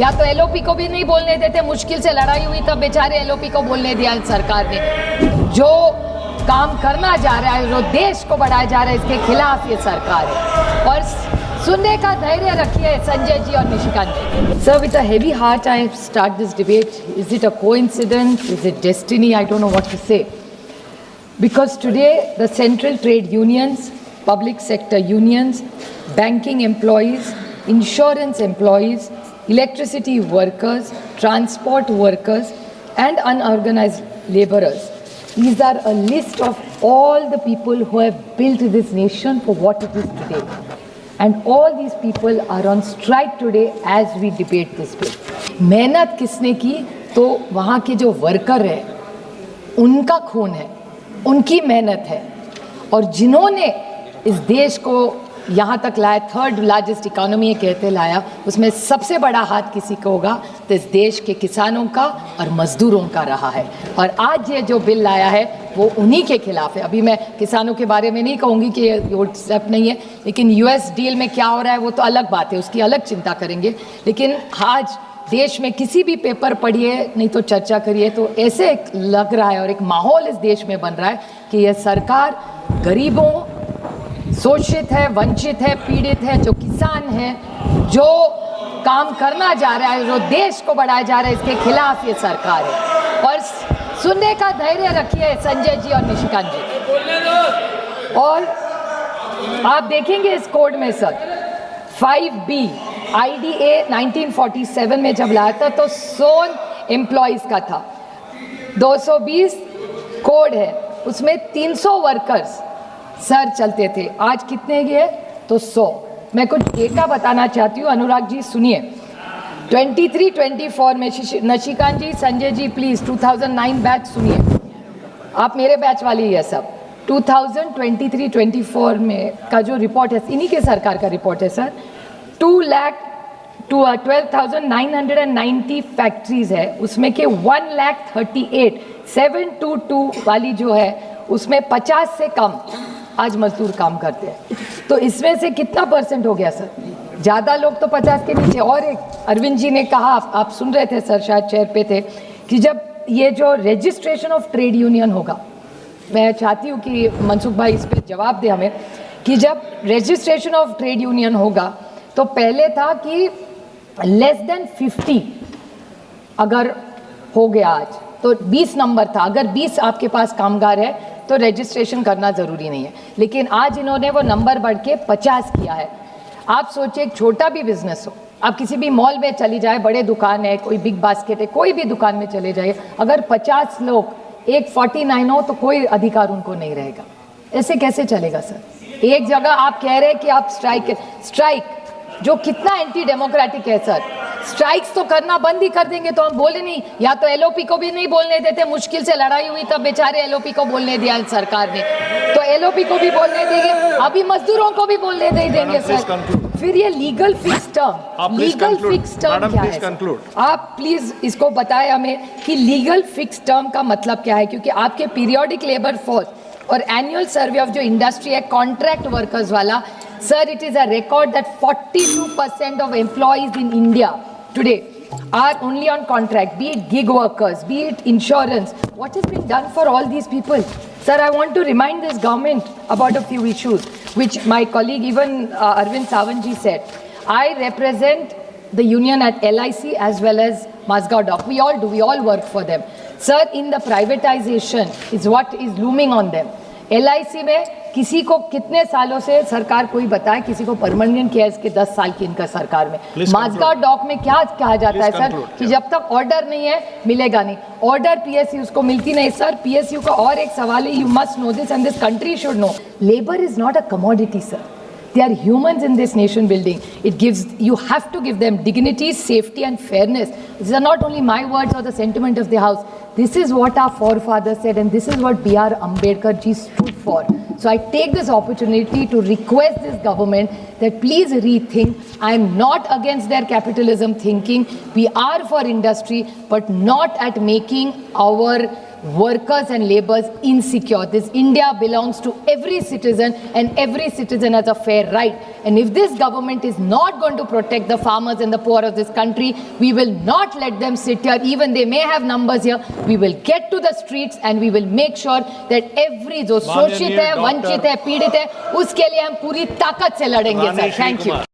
या तो एलओपी को भी नहीं बोलने देते, मुश्किल से लड़ाई हुई तब बेचारे एलओपी को बोलने दिया सरकार ने। जो काम करना जा रहा है, जो देश को बढ़ाया जा रहा है, इसके खिलाफ ये सरकार है। और सुनने का धैर्य रखिए संजय जी और निशिकांत जी। Sir, with a heavy heart I start this debate. Is it a coincidence? Is it destiny? I don't know what to say. Because today the central trade unions, public sector unions, banking employees, insurance employees, electricity workers, transport workers and unorganized laborers. These are a list of all the people who have built this nation for what it is today. And all these people are on strike today as we debate this bill. मेहनत किसने की? तो वहाँ के जो worker है उनका खून है, उनकी मेहनत है। और जिन्होंने इस देश को यहाँ तक लाया, थर्ड लार्जेस्ट इकोनॉमी कहते लाया, उसमें सबसे बड़ा हाथ किसी का होगा तो इस देश के किसानों का और मजदूरों का रहा है। और आज ये जो बिल लाया है वो उन्हीं के खिलाफ है। अभी मैं किसानों के बारे में नहीं कहूँगी कि ये स्टेप नहीं है, लेकिन यूएस डील में क्या हो रहा है वो तो अलग बात है, उसकी अलग चिंता करेंगे। लेकिन आज देश में किसी भी पेपर पढ़िए नहीं तो चर्चा करिए तो ऐसे लग रहा है और एक माहौल इस देश में बन रहा है कि यह सरकार गरीबों, शोषित है, वंचित है, पीड़ित है, जो किसान है, जो काम करना जा रहा है, जो देश को बढ़ाया जा रहा है, इसके खिलाफ ये सरकार है। और सुनने का धैर्य रखिए संजय जी और निशिकांत जी। और आप देखेंगे इस कोड में सर 5B IDA 1947 में जब लाया था तो सोन एम्प्लॉइज का था। 220 कोड है, उसमें 300 वर्कर्स सर चलते थे। आज कितने गए? तो 100। मैं कुछ डेटा बताना चाहती हूँ, अनुराग जी सुनिए। 23-24 में नशिकांत जी, संजय जी प्लीज 2009 बैच सुनिए, आप मेरे बैच वाले ही है सब। 2023-24 में का जो रिपोर्ट है, इन्हीं के सरकार का रिपोर्ट है सर। 12,990 फैक्ट्रीज है, उसमें के 1,38,722 वाली जो है उसमें 50 से कम आज मजदूर काम करते हैं। तो इसमें से कितना परसेंट हो गया सर? ज़्यादा लोग तो 50 के नीचे। और एक अरविंद जी ने कहा, आप सुन रहे थे सर, शायद चेयर पे थे, कि जब ये जो रजिस्ट्रेशन ऑफ ट्रेड यूनियन होगा, मैं चाहती हूँ कि मनसुख भाई इस पर जवाब दे हमें, कि जब रजिस्ट्रेशन ऑफ ट्रेड यूनियन होगा तो पहले था कि लेस देन 50 अगर हो गया आज तो 20 नंबर था, अगर 20 आपके पास कामगार है तो रजिस्ट्रेशन करना ज़रूरी नहीं है। लेकिन आज इन्होंने वो नंबर बढ़ के 50 किया है। आप सोचिए, एक छोटा भी बिजनेस हो, आप किसी भी मॉल में चली जाए, बड़े दुकान है, कोई बिग बास्केट है, कोई भी दुकान में चले जाइए, अगर 50 लोग एक 49 हो तो कोई अधिकार उनको नहीं रहेगा। ऐसे कैसे चलेगा सर? एक जगह आप कह रहे हैं कि आप स्ट्राइक जो कितना एंटी डेमोक्रेटिक है सर, स्ट्राइक्स तो करना बंद ही कर देंगे तो हम बोले नहीं, या तो एलओपी को भी नहीं बोलने देते, मुश्किल से लड़ाई हुई तब बेचारे एलओपी को बोलने दिया सरकार ने, तो एलओपी को भी बोलने देंगे, अभी मजदूरों को भी बोलने दे देंगे सर। फिर ये लीगल फिक्स टर्म क्या है? आप प्लीज इसको बताएं हमें कि लीगल फिक्स टर्म का मतलब क्या है, क्योंकि आपके पीरियोडिक लेबर फोर्स और एनुअल सर्वे ऑफ जो इंडस्ट्री है कॉन्ट्रैक्ट वर्कर्स वाला, sir, it is a record that 42% of employees in India today are only on contract, be it gig workers, be it insurance. What has been done for all these people? Sir, I want to remind this government about a few issues, which my colleague, even Arvind Savanji said. I represent the union at LIC as well as Mazgaon Dock. We all do, we all work for them. Sir, in the privatization is what is looming on them. LIC में किसी को कितने सालों से सरकार कोई बताए, किसी को परमानेंट किया, इसके 10 साल की इनका सरकार में। माजगांव डॉक में क्या कहा जाता है सर कि जब तक ऑर्डर नहीं है मिलेगा नहीं, ऑर्डर पीएसयू को मिलती नहीं सर। पीएसयू का और एक सवाल है, you must know this and this country should know, labour is not a commodity sir, they are humans in this nation building. You have to give them dignity, safety and fairness. These are not only my words or the sentiment of the house. This is what our forefathers said and this is what B.R. Ambedkar ji stood for. So I take this opportunity to request this government that please rethink. I am not against their capitalism thinking. We are for industry, but not at making our workers and laborers insecure. This India belongs to every citizen, and every citizen has a fair right. And if this government is not going to protect the farmers and the poor of this country, we will not let them sit here. Even they may have numbers here. We will get to the streets and we will make sure that every जो शोषित है, वंचित है, पीड़ित है, उसके लिए हम पूरी ताकत से लड़ेंगे सर. Thank you.